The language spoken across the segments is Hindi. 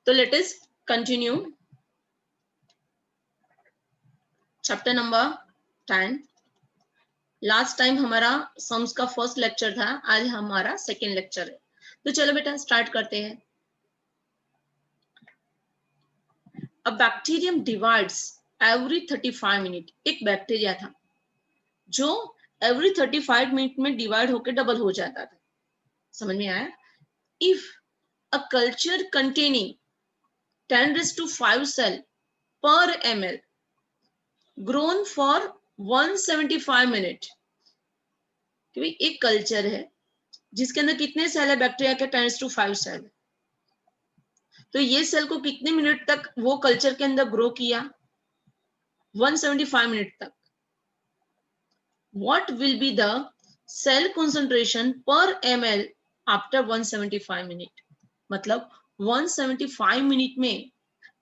तो let us continue chapter number 10। Last time हमारा सम्स का फर्स्ट लेक्चर था, आज हमारा सेकेंड लेक्चर है। तो चलो बेटा स्टार्ट करते हैं। अ बैक्टीरियम डिवाइड्स एवरी 35 मिनट। एक बैक्टीरिया था जो एवरी 35 मिनट में डिवाइड होकर डबल हो जाता था। समझ में आया? If a culture containing 10⁵ cell per ml grown for 175 minute. एक कल्चर है जिसके अंदर कितने सेल है बैक्टीरिया के? 10⁵ सेल। तो ये सेल को कितने मिनट तक वो कल्चर के अंदर ग्रो किया? 175 मिनट तक। What will be the cell concentration per ml after 175 minute? मतलब 175 मिनट में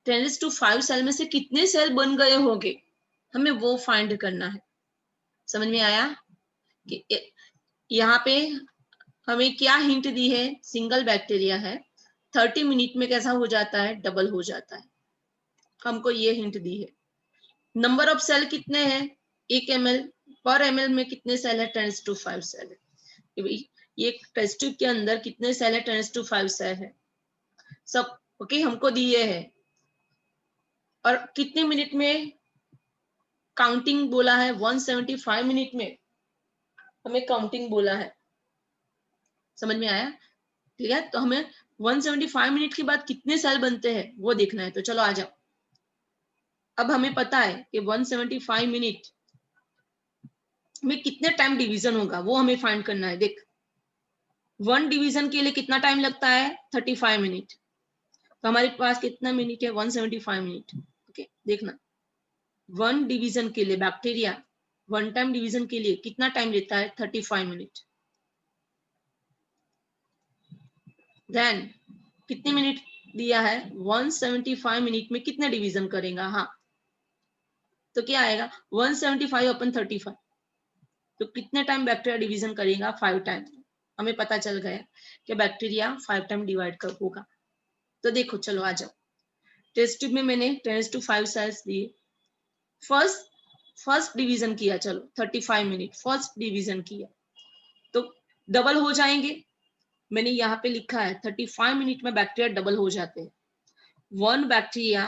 10⁵ सेल में से कितने सेल बन गए होंगे, हमें वो फाइंड करना है। समझ में आया? कि यहाँ पे हमें क्या हिंट दी है? सिंगल बैक्टीरिया है, 30 मिनट में कैसा हो जाता है? डबल हो जाता है। हमको ये हिंट दी है। नंबर ऑफ सेल कितने हैं? 1 ml पर ml में कितने सेल है? 10⁵ सेल है। ये टेस्ट ट्यूब के अंदर कितने सेल है? 10⁵ सेल है सब। ओके, हमको दिए है और कितने मिनट में काउंटिंग बोला है? 175 मिनट में हमें काउंटिंग बोला है। समझ में आया? ठीक है, तो हमें 175 मिनट के बाद कितने सेल बनते हैं वो देखना है। तो चलो आ जाओ। अब हमें पता है कि 175 मिनट में कितने टाइम डिवीजन होगा वो हमें फाइंड करना है। देख, 1 डिवीजन के लिए कितना टाइम लगता है? 35 मिनट। तो हमारे पास कितना मिनट है? 175 मिनट। ओके, देखना 1 डिवीजन के लिए बैक्टीरिया 1 टाइम डिवीजन के लिए कितना टाइम लेता है? 35 मिनट। देन कितने मिनट दिया है? 175 मिनट में कितने डिवीजन करेगा? हाँ, तो क्या आएगा? 175 अपन 35, तो कितने टाइम बैक्टीरिया डिवीजन करेगा? 5 टाइम। हमें पता चल गया कि बैक्टीरिया 5 टाइम डिवाइड कर होगा। तो देखो, चलो आ जाओ। टेस्ट ट्यूब में मैंने 10⁵ सेल्स दिए। फर्स्ट डिवीजन किया, चलो 35 मिनट फर्स्ट डिवीजन किया तो डबल हो जाएंगे। मैंने यहाँ पे लिखा है 35 मिनट में बैक्टीरिया डबल हो जाते हैं। 1 bacteria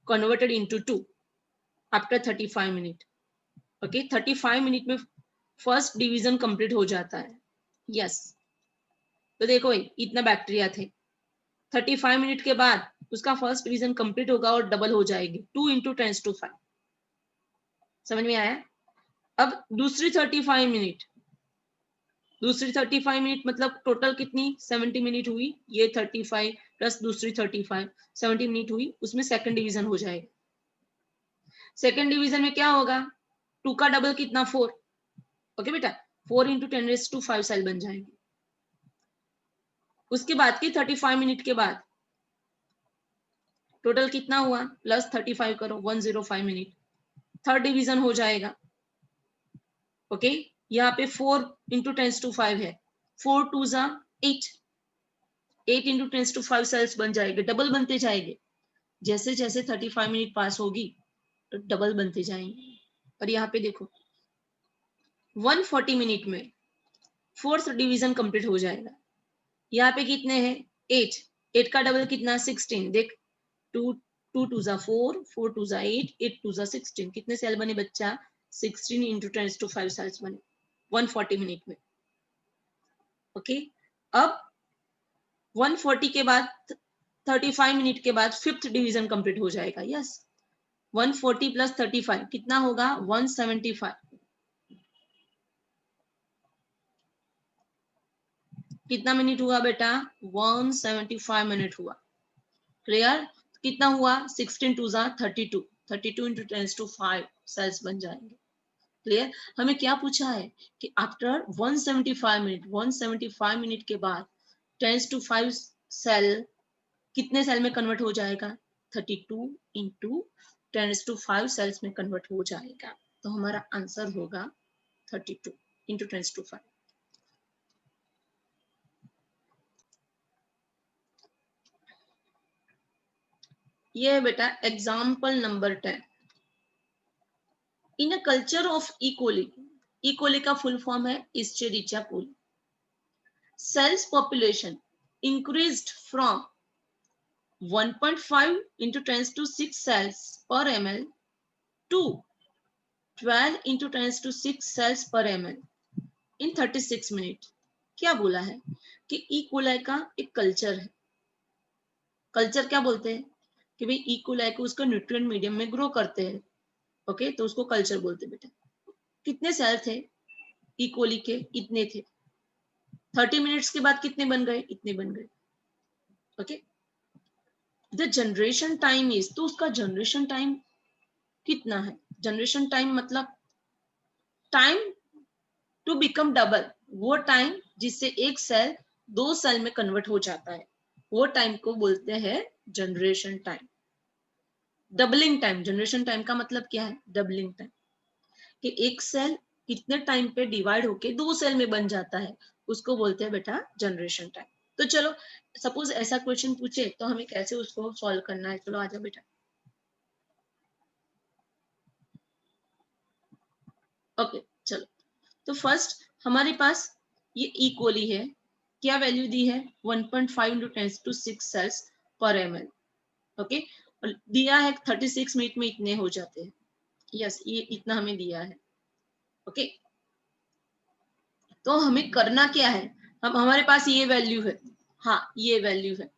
converted into 2 after 35 minute. Okay, 35 minute में फर्स्ट डिवीजन कंप्लीट हो जाता है। यस, तो देखो इतना बैक्टीरिया थे, 35 मिनट के बाद उसका फर्स्ट डिवीजन कंप्लीट होगा और डबल हो जाएगी 2 × 10⁵। समझ में आया? अब दूसरी 35 मिनट मतलब टोटल कितनी? 70 मिनट हुई। ये 35 प्लस दूसरी 35 70 मिनट हुई। उसमें सेकंड डिवीजन हो जाएगा। सेकंड डिवीजन में क्या होगा? 2 का डबल कितना? 4। ओके बेटा, 4 × 10⁵ सेल बन जाएंगे। उसके बाद की 35 मिनट के बाद टोटल कितना हुआ? प्लस 35 करो, 105 मिनट थर्ड डिवीजन हो जाएगा। ओके, यहाँ पे 4 × 10⁵ है। 4 2 8, 8 × 10⁵ सेल्स बन जाएंगे, डबल बनते जाएंगे। जैसे जैसे 35 मिनट पास होगी तो डबल बनते जाएंगे। और यहाँ पे देखो 140 मिनट में फोर्थ डिवीजन कंप्लीट हो जाएगा। यहाँ पे कितने हैं? 8, 8 का डबल कितना? 16। देख, 2 2 2 4, 4 2 8, 8 2 16। कितने सेल बने बच्चा? 16 × 10⁵ सेल्स बने 140 मिनट में। ओके, अब 140 के बाद 35 मिनट के बाद फिफ्थ डिवीजन कंप्लीट हो जाएगा। यस, 140 प्लस 35 कितना होगा? 175। कितना मिनट हुआ बेटा? 175 मिनट हुआ। क्लियर? कितना हुआ? 16 2 32, 32 × 10⁵ सेल्स बन जाएंगे। क्लियर? हमें क्या पूछा है कि आफ्टर 175 मिनट 175 मिनट के बाद 10⁵ सेल कितने सेल में कन्वर्ट हो जाएगा? 32 × 10⁵ सेल्स में कन्वर्ट हो जाएगा। तो हमारा आंसर होगा 32 × 10⁵। ये है बेटा example number 10। In a culture of E coli, E coli का फुल फॉर्म है Escherichia coli. Cells population increased from 1.5 into 10 to 6 cells per ml to 12 into 10 to 6 cells per ml in 36 minute. क्या बोला है कि ई कोलाई का एक कल्चर है। कल्चर क्या बोलते हैं कि भाई ई कोलाई को उसका न्यूट्रिएंट मीडियम में ग्रो करते हैं। ओके, तो उसको कल्चर बोलते हैं बेटा। कितने सेल थे ई कोली के? इतने थे। 30 मिनट्स के बाद कितने बन गए? इतने बन गए। Okay, the generation time is, तो उसका जनरेशन टाइम कितना है? जनरेशन टाइम मतलब टाइम टू बिकम डबल, वो टाइम जिससे एक सेल 2 सेल में कन्वर्ट हो जाता है, वो टाइम को बोलते हैं generation time. Doubling time, generation time का मतलब क्या है? डबलिंग टाइम, कि एक सेल कितने टाइम पे डिवाइड होके 2 सेल में बन जाता है, उसको बोलते हैं बेटा जनरेशन टाइम। तो चलो, सपोज ऐसा क्वेश्चन पूछे तो हमें कैसे उसको सॉल्व करना है। चलो आ जाओ बेटा। ओके चलो, तो फर्स्ट हमारे पास ये ई कोली है। क्या वैल्यू दी है? 1.5 into 10 to 6 cells per ml। Okay, और दिया है 36 मिनट में इतने हो जाते हैं। यस, ये इतना हमें दिया है। ओके, तो हमें करना क्या है? हम, हमारे पास ये वैल्यू है। हाँ, ये वैल्यू है।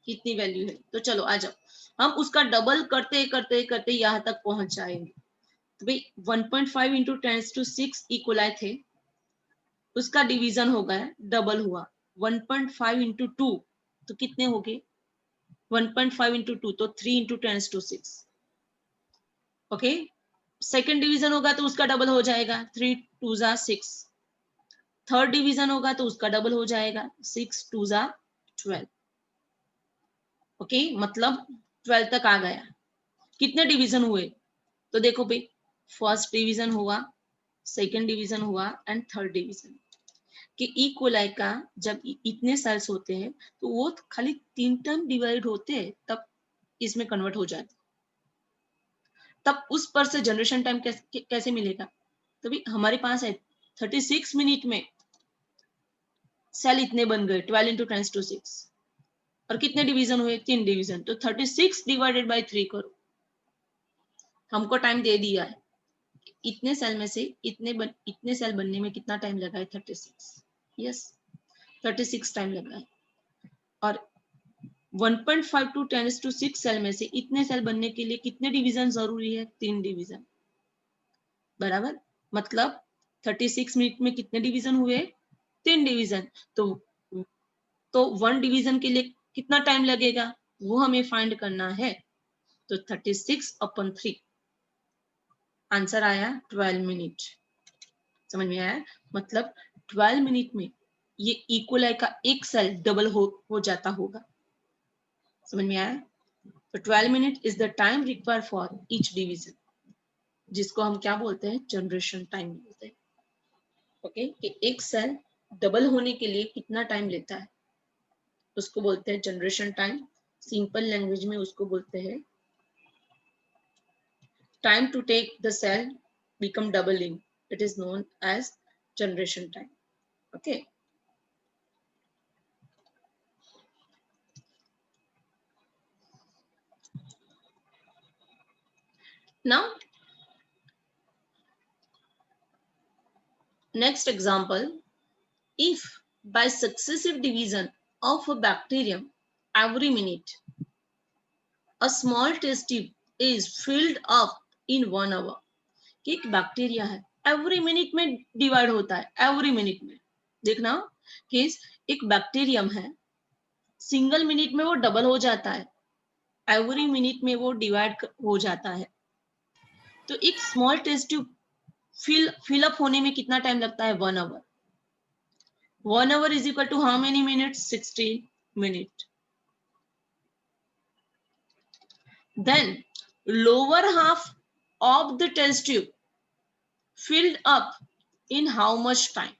कितनी वैल्यू है? तो चलो आ जाओ, हम उसका डबल करते करते करते यहाँ तक पहुंच जाएंगे। तो भाई 1.5 into 10 to 6 इक्वलाई थे, उसका डिवीजन हो गया, डबल हुआ 1.5 into 2, तो कितने हो गए? 1.5 into 2 तो 3 into 10 to 6। Okay, second division होगा तो उसका डबल हो जाएगा, 3 2 जा 6। थर्ड डिवीजन होगा तो उसका डबल हो जाएगा, 6 2 जा 12। ओके, मतलब 12 तक आ गया। कितने डिवीजन हुए? तो देखो भाई, फर्स्ट डिवीजन हुआ, सेकेंड डिवीजन हुआ एंड थर्ड डिवीजन। कि ई कोलाई का जब इतने सेल्स होते हैं तो वो खाली 3 टाइम डिवाइड होते हैं, तब इसमें कन्वर्ट हो जाते। तब उस पर से जनरेशन टाइम कैसे मिलेगा? तो भी हमारे पास है 36 मिनट में सेल इतने बन गए, 12 into 10 to 6। और कितने डिवीजन हुए? 3 डिवीजन। तो 36 डिवाइडेड बाय 3 करो। हमको टाइम दे दिया है, इतने सेल में से इतने सेल बनने में कितना टाइम लगा है? 36। यस, 36 टाइम लगा है। और 1.5 to 10 to 6 सेल में से इतने सेल बनने के लिए कितने डिवीजन जरूरी है? 3 डिवीजन। बराबर, मतलब 36 मिनट में कितने डिवीजन हुए? 3 डिवीजन। तो 1 डिवीजन के लिए कितना टाइम लगेगा, वो हमें फाइंड करना है। तो 36/3, आंसर आया 12 मिनट। समझ में आया? मतलब 12 मिनट में ये इक्वलाई का एक सेल डबल हो जाता होगा। समझ में आया? तो 12 minute is the time required for each division, जिसको हम क्या बोलते हैं? जनरेशन टाइम बोलते हैं। ओके, कि एक सेल डबल होने के लिए कितना टाइम लेता है, उसको बोलते हैं जनरेशन टाइम। सिंपल लैंग्वेज में उसको बोलते हैं time to take the cell become doubling, it is known as generation time. Okay, now next example, if by successive division of a bacterium every minute a small test tube is filled up in 1 hour। कि एक बैक्टीरिया है, एवरी मिनट में डिवाइड होता है, एवरी मिनट में। देखना कि एक बैक्टीरियम है, सिंगल मिनट में वो डबल हो जाता है, एवरी मिनट में वो डिवाइड हो जाता है। तो एक small test tube fill up होने में कितना टाइम लगता है? 1 hour. 1 hour is equal to how many minutes? 60 minutes. Then lower half of the test tube filled up in how much time?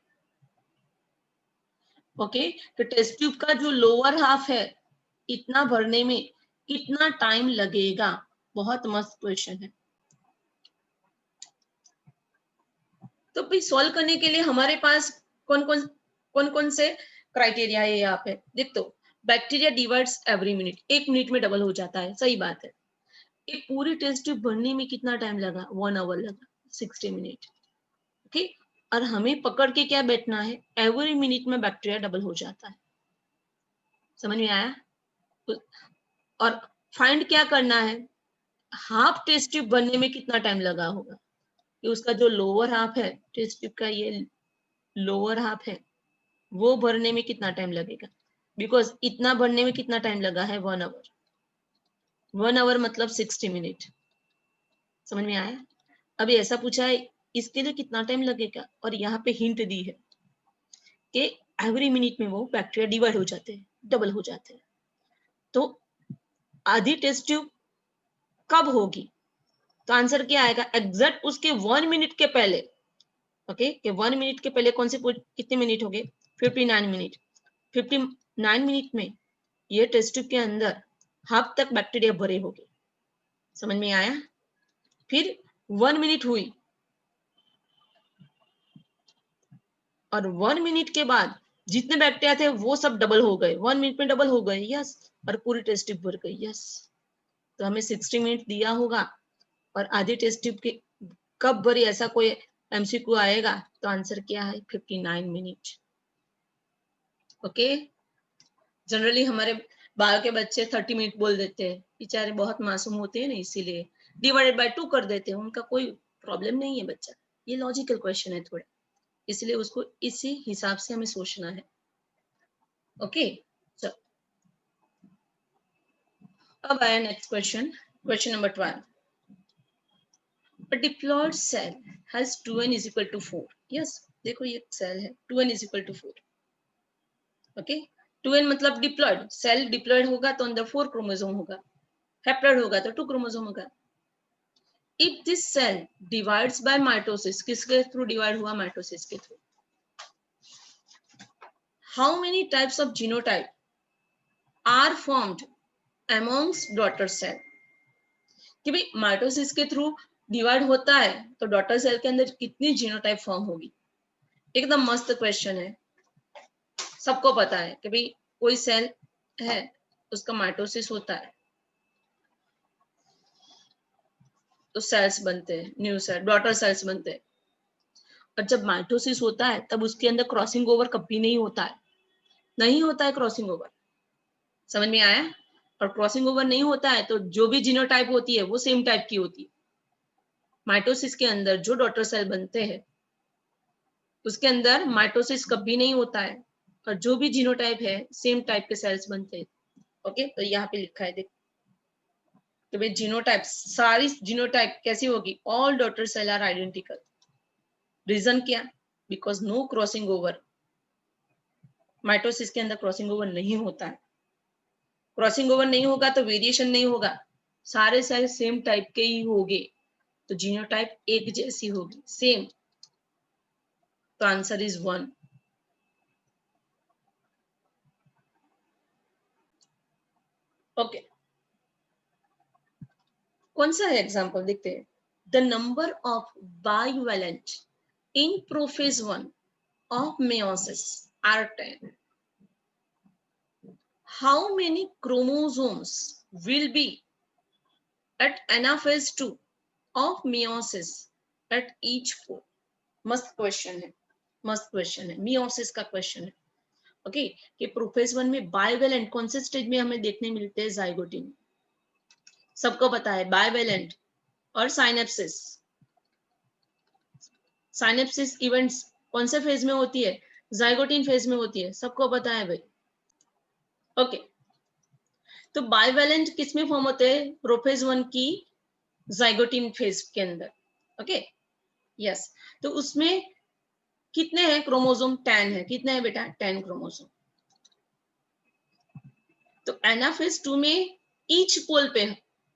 Okay, तो टेस्ट ट्यूब का जो लोअर हाफ है, इतना भरने में कितना टाइम लगेगा? बहुत मस्त क्वेश्चन है। तो भाई सॉल्व करने के लिए हमारे पास कौन कौन से क्राइटेरिया है यहाँ पे देख। तो bacteria divides every minute, 1 minute में डबल हो जाता है, सही बात है। एक पूरी टेस्ट ट्यूब भरने में कितना टाइम लगा? 1 आवर लगा, 60 मिनट। ओके, और हमें पकड़ के क्या बैठना है? एवरी मिनट में बैक्टीरिया डबल हो जाता है। समझ में आया? और फाइंड क्या करना है? हाफ टेस्ट ट्यूब बनने में कितना टाइम लगा होगा, कि उसका जो लोअर हाफ है टेस्ट ट्यूब का, ये लोअर हाफ है, वो भरने में कितना टाइम लगेगा? बिकॉज इतना भरने में कितना टाइम लगा है? 1 आवर। 1 आवर मतलब 60 मिनट। समझ में आया? अभी ऐसा पूछा है इसके लिए कितना टाइम लगेगा, और यहाँ पे हिंट दी है कि एवरी मिनट में वो बैक्टीरिया डिवाइड हो जाते हैं, डबल हो जाते हैं। तो आधी टेस्ट ट्यूब कब होगी? तो आंसर क्या आएगा? एग्जैक्ट उसके 1 मिनट के पहले। ओके, कि 1 मिनट के पहले कौन से कितने मिनट हो गए? 59 मिनट। 59 मिनट में ये टेस्ट ट्यूब के अंदर हाफ तक बैक्टीरिया भरे हो गए। समझ में आया? फिर 1 मिनट हुई, और 1 मिनट के बाद जितने बैक्टीरिया थे वो सब डबल हो गए, 1 मिनट में डबल हो गए। यस, और पूरी टेस्ट ट्यूब भर गई। यस, तो हमें 60 मिनट दिया होगा, और आधी टेस्ट ट्यूब के कब भरी, ऐसा कोई एमसीक्यू आएगा तो आंसर क्या है? 59 मिनट। ओके, जनरली हमारे बाहर के बच्चे 30 मिनट बोल देते हैं, बेचारे बहुत मासूम होते हैं ना, इसीलिए डिवाइडेड बाय 2 कर देते हैं, उनका कोई प्रॉब्लम नहीं है बच्चा। ये लॉजिकल क्वेश्चन है थोड़ा, इसलिए उसको इसी हिसाब से हमें सोचना है। ओके, so, अब आया next question, question number 12। A diploid cell has 2n is equal to 4. Yes, देखो ये सेल है, 2n is equal to 4. Okay, 2n मतलब डिप्लॉयड। सेल डिप्लॉयड होगा तो अंदर 4 क्रोमोसोम होगा, हैप्लॉयड होगा तो 2 क्रोमोसोम होगा। If this cell divides by mitosis, किसके थ्रू डिवाइड हुआ? माइटोसिस के थ्रू। How many types of genotype are formed amongst daughter cell? कि भाई माइटोसिस के थ्रू डिवाइड होता है तो डॉटर सेल के अंदर कितनी जीनोटाइप फॉर्म होगी? एकदम मस्त क्वेश्चन है। सबको पता है कि भाई कोई सेल है, उसका माइटोसिस होता है तो सेल्स बनते हैं, न्यू सेल, डॉटर सेल्स बनते हैं। और जब माइटोसिस होता है तब उसके अंदर क्रॉसिंग ओवर कभी नहीं होता है, नहीं होता है क्रॉसिंग ओवर। समझ में आया? और क्रॉसिंग ओवर नहीं होता है तो जो भी जीनोटाइप होती है वो सेम टाइप की होती है। माइटोसिस के अंदर जो डॉटर सेल बनते हैं उसके अंदर माइटोसिस कभी नहीं होता है, और जो भी जीनोटाइप है सेम टाइप के सेल्स बनते हैं। ओके, तो यहाँ पे लिखा है देख, तो भाई जीनोटाइप, सारी जीनोटाइप कैसी होगी? All daughter cell are identical. Reason क्या? Because no crossing over. Mitosis के अंदर क्रॉसिंग ओवर नहीं होता है। क्रॉसिंग ओवर नहीं होगा तो वेरिएशन नहीं होगा, सारे सेल सेम टाइप के ही होंगे, तो जीनोटाइप एक जैसी होगी, सेम। तो आंसर इज 1। ओके, कौन सा है एग्जांपल देखते हैं। The number of bivalent in prophase 1 of meiosis are 10. How many chromosomes will be at anaphase 2 of meiosis at each pole? मस्त क्वेश्चन है, मस्त क्वेश्चन है, मियोसिस का क्वेश्चन है। ओके, कि प्रोफेज 1 में बाइवेलेंट कौन से स्टेज में हमें देखने मिलते हैं? जाइगोटिन। सबको पता है बाइवेलेंट और साइनेप्सिस। साइनेप्सिस इवेंट्स कौन से फेज में होती है? जाइगोटिन फेज में होती है, सबको पता है भाई। ओके, तो बाइवेलेंट किस में फॉर्म होते हैं? प्रोफेज 1 की जाइगोटिन फेज के अंदर। ओके, यस, तो उसमें कितने हैं क्रोमोसोम? 10 है। कितने हैं बेटा? 10 क्रोमोसोम। तो एनाफेज 2 में ईच पोल पे,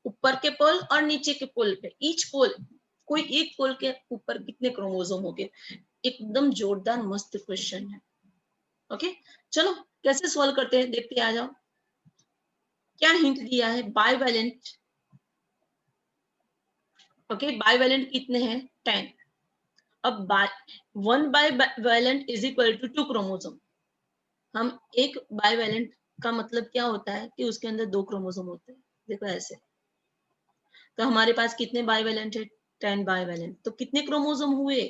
ऊपर के पोल और नीचे के पोल पे, ईच पोल, कोई एक पोल के ऊपर कितने क्रोमोसोम हो गए? एकदम जोरदार मस्त क्वेश्चन है। ओके, चलो कैसे सॉल्व करते हैं देखते, आ जाओ। क्या हिंट दिया है? बाइवैलेंट। ओके, बाइवैलेंट कितने हैं? 10। अब one bivalent is equal to 2 chromosome. हम एक बाइवैलेंट का मतलब क्या होता है कि उसके अंदर 2 क्रोमोसोम होते हैं। देखो ऐसे, तो हमारे पास कितने बाइवैलेंट है? 10 बाइवैलेंट। तो कितने क्रोमोसोम हुए?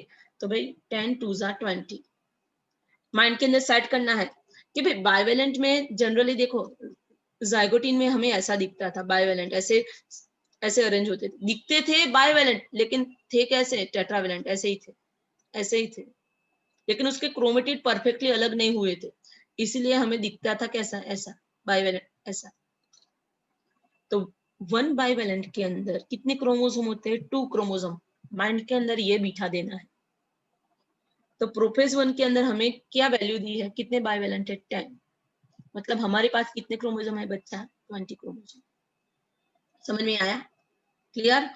तो भाई 10 2 जा 20। माइंड के अंदर सेट करना है कि भाई बाइवैलेंट में जनरली देखो, जाइगोटिन में हमें ऐसा दिखता था, बाइवैलेंट ऐसे ऐसे अरेंज होते थे, दिखते थे बाइवैलेंट, लेकिन थे कैसे? टेट्रावैलेंट, ऐसे ही थे, ऐसे ही थे, लेकिन उसके क्रोमेटिड परफेक्टली अलग नहीं हुए थे, इसीलिए हमें दिखता था कैसा? ऐसा, बाइवैलेंट ऐसा। तो वन बाइवैलेंट के अंदर कितने क्रोमोसोम होते हैं? 2 क्रोमोसोम। माइंड के अंदर ये बिठा देना है। तो प्रोफेज वन के अंदर हमें क्या वैल्यू दी है? कितने बाइवैलेंट है? 10। मतलब हमारे पास कितने क्रोमोसोम है बच्चा? 20 क्रोमोसोम। समझ में आया? क्लियर?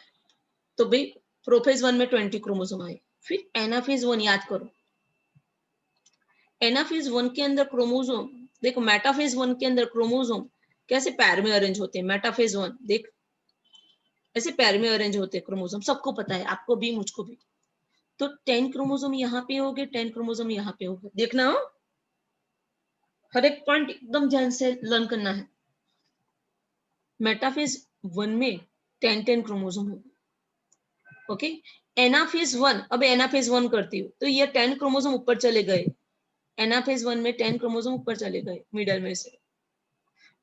तो भाई प्रोफेज वन में 20 क्रोमोसोम आए। फिर एनाफेज वन याद करो। एनाफेज वन के अंदर क्रोमोसोम देखो, मेटाफेज वन के अंदर क्रोमोसोम कैसे पैर में अरेंज होते हैं? मेटाफेज वन देख, ऐसे पैर में अरेंज होते हैं क्रोमोसोम, सबको पता है, आपको भी मुझको भी। तो 10 क्रोमोसोम यहाँ पे हो गए, 10 क्रोमोसोम यहाँ पे हो गए। देखना हो, हर एक पॉइंट एकदम ध्यान से लर्न करना है। मेटाफेज वन में 10 क्रोमोसोम हो, ओके। एनाफेज वन, अब एनाफेज वन करती हूँ तो ये 10 क्रोमोसोम ऊपर चले गए। एनाफेज वन में 10 क्रोमोसोम ऊपर चले गए मिडल में से,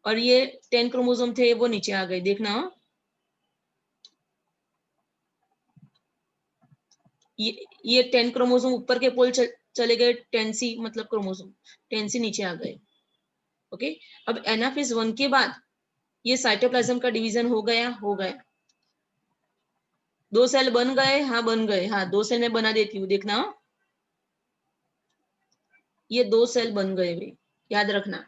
और ये 10 क्रोमोसोम थे वो नीचे आ गए। देखना हो, ये 10 क्रोमोसोम ऊपर के पोल चले गए, 10C मतलब क्रोमोसोम, 10C नीचे आ गए, ओके। अब एनाफेज वन के बाद ये साइटोप्लाज्म का डिवीजन हो गया, हो गया। 2 सेल बन गए, हाँ बन गए, हाँ 2 सेल में बना देती हूँ, देखना हो, ये 2 सेल बन गए भाई, याद रखना।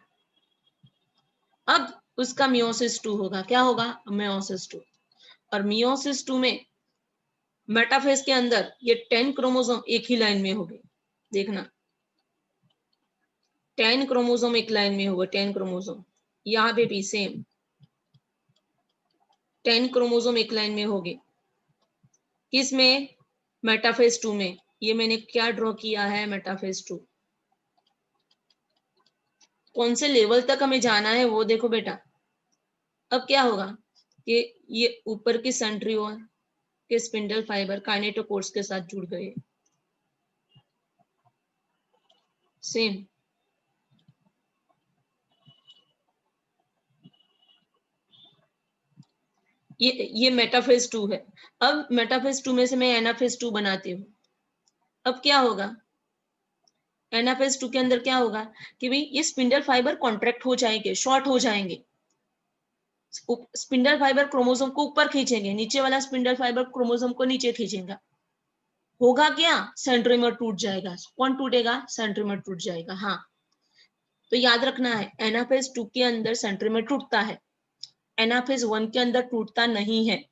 अब उसका मियोसिस 2 होगा, क्या होगा? मियोसिस 2। और मियोसिस 2 में मेटाफेज के अंदर ये 10 क्रोमोसोम एक ही लाइन में हो गए। देखना, 10 क्रोमोसोम एक लाइन में होगा, 10 क्रोमोसोम। यहाँ पे भी सेम 10 क्रोमोसोम एक लाइन में हो गए। किस में? मेटाफेज 2 में। ये मैंने क्या ड्रॉ किया है? मेटाफेज 2। कौन से लेवल तक हमें जाना है वो देखो बेटा। अब क्या होगा कि ये ऊपर की सेंट्रियोल के स्पिंडल फाइबर काइनेटोकोर्स के साथ जुड़ गए, सेम। ये मेटाफेज 2 है। अब मेटाफेज 2 में से मैं एनाफेज 2 बनाती हूँ। अब क्या होगा? एनाफेज 2 के अंदर क्या होगा कि भाई ये स्पिंडल फाइबर कॉन्ट्रैक्ट हो जाएंगे, शॉर्ट हो जाएंगे। स्पिंडल फाइबर क्रोमोसोम को ऊपर खींचेंगे, नीचे वाला स्पिंडल फाइबर क्रोमोसोम को नीचे खींचेगा। होगा क्या? सेंट्रोमर टूट जाएगा। कौन टूटेगा? सेंट्रोमर टूट जाएगा, हाँ। तो याद रखना है, एनाफेज 2 के अंदर सेंट्रोमर टूटता है, एनाफेज 1 के अंदर टूटता नहीं है।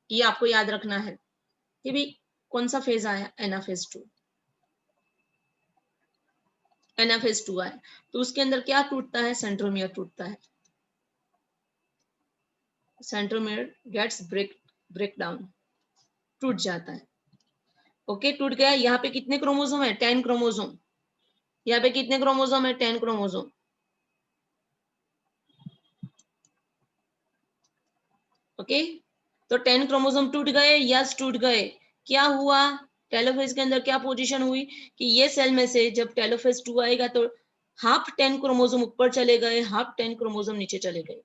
ये आपको याद रखना है कि भाई कौन सा फेज आया? एनाफेज 2। एनाफेज 2 आया तो उसके अंदर क्या टूटता है? सेंट्रोमियर टूटता है। सेंट्रोमियर गेट्स ब्रेक डाउन, टूट जाता है, ओके। टूट गया। यहाँ पे कितने क्रोमोसोम है? 10 क्रोमोसोम। यहाँ पे कितने क्रोमोसोम है? 10 क्रोमोसोम, ओके। तो 10 क्रोमोसोम टूट गए, यस टूट गए। क्या हुआ? टेलोफेज के अंदर क्या पोजीशन हुई कि ये सेल में से जब टेलोफेज 2 आएगा तो हाफ 10 क्रोमोसोम ऊपर चले गए, हाफ 10 क्रोमोसोम नीचे चले गए,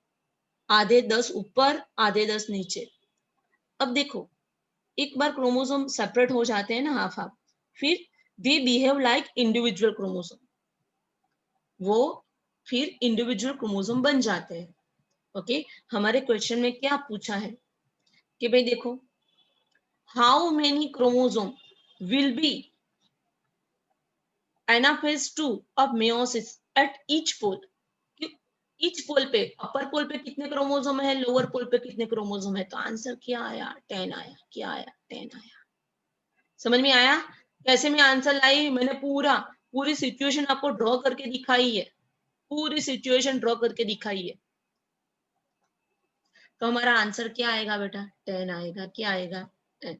आधे 10 ऊपर, आधे 10 नीचे। अब देखो, एक बार क्रोमोसोम सेपरेट हो जाते हैं ना, हाफ हाफ, फिर they behave like individual chromosome, वो फिर इंडिविजुअल क्रोमोसोम बन जाते हैं, ओके। हमारे क्वेश्चन में क्या पूछा है कि भाई देखो, how many chromosome will be anaphase 2 of meiosis at each pole. Each pole पे, अपर पोल पे कितने क्रोमोसोम है, लोअर पोल पे कितने क्रोमोसोम है? तो आंसर क्या आया? 10 आया। क्या आया? 10 आया। समझ में आया कैसे मैं आंसर लाई? मैंने पूरी सिचुएशन आपको ड्रॉ करके दिखाई है, पूरी सिचुएशन ड्रॉ करके दिखाई है। तो हमारा आंसर क्या आएगा बेटा? 10 आएगा। क्या आएगा? 10।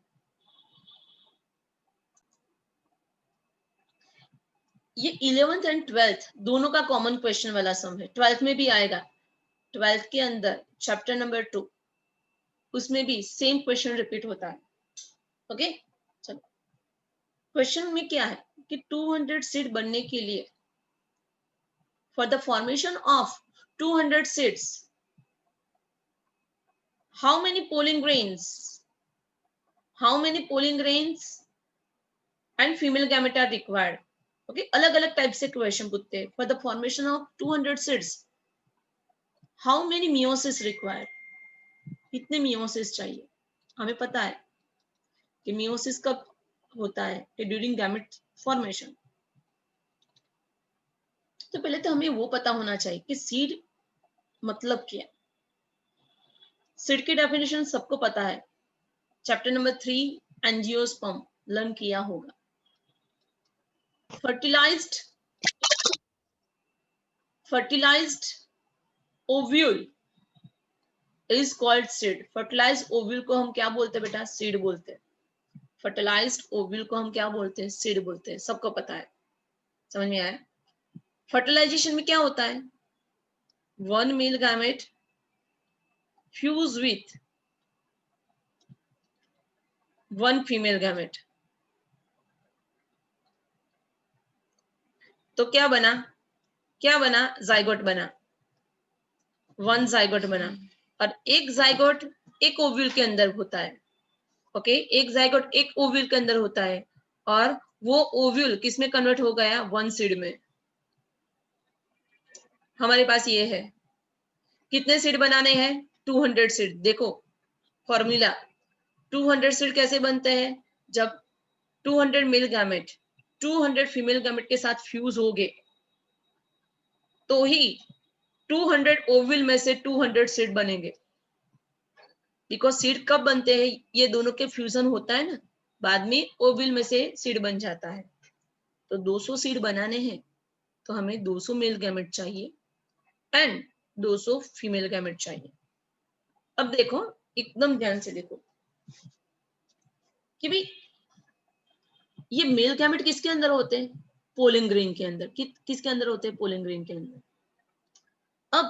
ये 11th एंड 12th दोनों का कॉमन क्वेश्चन वाला सम है। 12th में भी आएगा। 12th के अंदर चैप्टर नंबर 2 उसमें भी सेम क्वेश्चन रिपीट होता है। ओके, चलो क्वेश्चन में क्या है कि 200 सीट बनने के लिए for the formation of 200 seeds how many pollen grains and female gamete are required. Okay, अलग अलग टाइप से क्वेश्चन पूछते हैं। For the formation of 200 seeds how many meiosis required, कितने मियोसिस चाहिए। हमें पता है कि मियोसिस कब होता है कि ड्यूरिंग गैमेट फॉर्मेशन। तो पहले तो हमें वो पता होना चाहिए कि सीड मतलब क्या है। सीड की डेफिनेशन सबको पता है, चैप्टर नंबर 3 एंजियोस्पर्म लर्न किया होगा। Fertilised ovule is called seed. Fertilised ovule को हम क्या बोलते हैं बेटा? सीड बोलते हैं। फर्टिलाइज्ड ओव्यूल को हम क्या बोलते हैं? सीड बोलते हैं। सबको पता है, समझ में आया? फर्टिलाइजेशन में क्या होता है? One male gamete fuse with one female gamete. तो क्या बना? जाइगोट बना। वन जाइगोट बना। और एक जाइगोट एक ओव्यूल के अंदर होता है। ओके, एक जाइगोट एक ओव्यूल के अंदर होता है और वो ओव्यूल किस में कन्वर्ट हो गया? वन सीड में। हमारे पास ये है। कितने सीड बनाने हैं? 200 सीड। देखो फॉर्मूला, 200 सीड कैसे बनते हैं? जब 200 मेल गैमेट 200 फीमेल गैमेट के साथ फ्यूज हो गए तो ही 200 ओव्यूल में से 200 सीड बनेंगे। बिकॉज सीड कब बनते हैं? ये दोनों के फ्यूजन होता है ना, बाद में ओव्यूल में से सीड बन जाता है। तो 200 सीड बनाने हैं तो हमें 200 मेल गैमेट चाहिए एंड 200 फीमेल गैमेट चाहिए। अब देखो, एकदम ध्यान से देखो कि भाई ये मेल गैमेट किसके अंदर होते हैं? पोलिंग ग्रेन के अंदर। किसके अंदर होते हैं? पोलिंग ग्रेन के अंदर। अब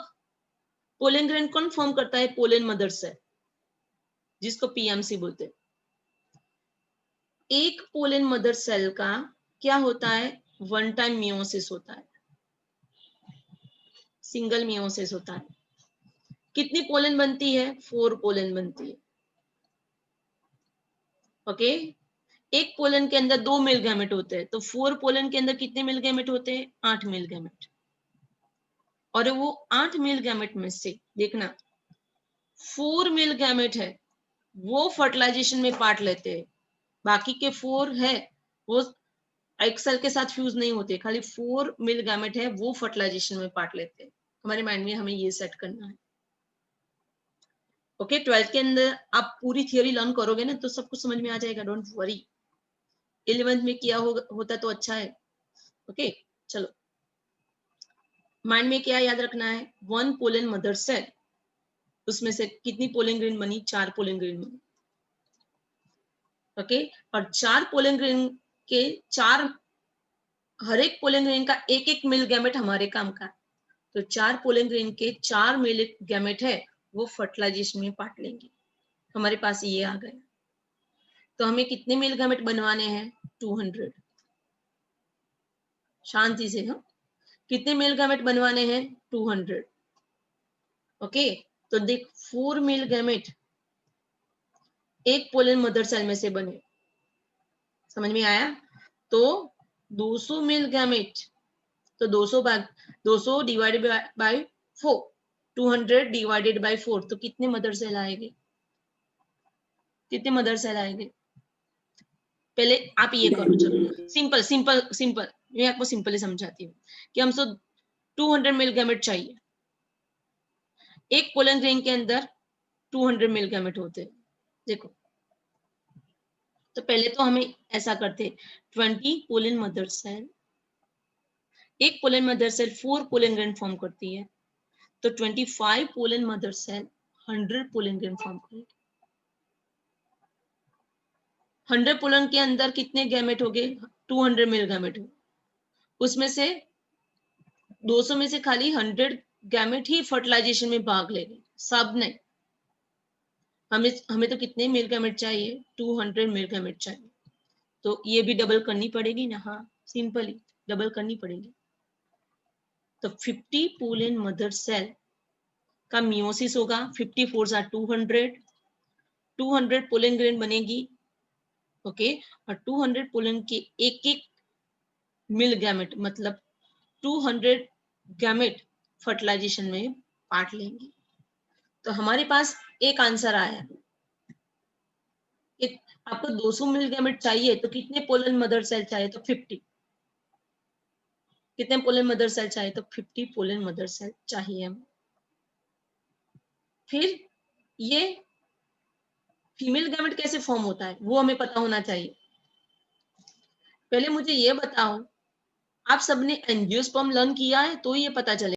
पोलिंग ग्रेन कौन फॉर्म करता है? पोलन मदर सेल, जिसको पीएमसी बोलते हैं। एक पोलन मदर सेल का क्या होता है? वन टाइम मियोसिस होता है, सिंगल मियोसिस होता है। कितनी पोलन बनती है? 4 पोलन बनती है। ओके, एक पोलन के अंदर 2 मेल गैमेट होते हैं, तो 4 पोलन के अंदर कितने मेल गैमेट होते हैं? 8 मेल गैमेट। और वो 8 मेल गैमेट में से देखना 4 मेल गैमेट है वो फर्टिलाइजेशन में पार्ट लेते हैं, बाकी के 4 है वो एक सेल के साथ फ्यूज नहीं होते। खाली 4 मेल गैमेट है वो फर्टिलाइजेशन में पार्ट लेते हैं। हमारे माइंड में हमें ये सेट करना है। ओके, 12th के अंदर आप पूरी थियोरी लर्न करोगे ना तो सब कुछ समझ में आ जाएगा, डोंट वरी। 11th में किया होता तो अच्छा है। ओके, चलो माइंड में क्या याद रखना है? वन पोलन मदर सेल, उसमें से कितनी पोलिंग ग्रेन बनी? 4 पोलिंग ग्रेन बनी। ओके, और 4 पोलिंग ग्रेन के 4, हर एक पोलिंग ग्रेन का एक एक मिल गैमेट हमारे काम का। तो 4 पोलिंग ग्रेन के 4 मिल गैमेट है वो फर्टिलाइजेशन में पार्ट लेंगे। हमारे पास ये आ गया। तो हमें कितने मिल गैमेट बनवाने हैं? 200। शांति से, हम कितने मेल गैमेट बनवाने हैं? 200। ओके, तो देख 4 मेल गैमेट एक पोलन मदर सेल में से बने। समझ में आया? तो 200 मेल गैमेट, तो 200 डिवाइडेड बाय 4, 200 डिवाइडेड बाय 4, तो कितने मदर सेल आएंगे? कितने मदर सेल आएंगे? पहले आप ये करो, चलो सिंपल सिंपल सिंपल, मैं आपको सिंपली समझाती हूँ कि हमसे 200 मिल गैमेट चाहिए। एक पोलन ग्रेन के अंदर 200 मिल गैमेट होते हैं। देखो, तो पहले तो हमें ऐसा करते 20 पोलन मदर सेल, एक pollen mother cell 4 pollen grain form करती है, तो 25 pollen mother cell 100 pollen grain form करेगी। 100 पोलन के अंदर कितने गैमेट हो गए? 200 मेल गैमेट हो। उसमें से 200 में से खाली 100 गैमेट ही फर्टिलाइजेशन में भाग लेंगे, सब नहीं। हमें तो कितने मेल गैमेट चाहिए? 200 मेल गैमेट चाहिए। तो ये भी डबल करनी पड़ेगी ना? हाँ, सिंपली डबल करनी पड़ेगी। तो 50 पोलन मदर सेल का मियोसिस होगा, 54 आर 200 पोलन ग्रेन बनेगी, ओके। और 200 पोलन के एक एक मिल गैमेट मतलब 200 गैमेट फर्टिलाइजेशन में पार्ट लेंगे। तो हमारे पास एक आंसर आया। एक आपको 200 मिल गैमेट चाहिए तो कितने पोलन मदर सेल चाहिए? तो 50। कितने पोलन मदर सेल चाहिए? तो 50 पोलन मदर सेल चाहिए हमें। फिर ये फीमेल गैमेट कैसे फॉर्म होता है वो हमें पता होना चाहिए। पहले मुझे ये बताओ, आप सबने एंजियोस्पर्म लर्न किया है तो ये पता चले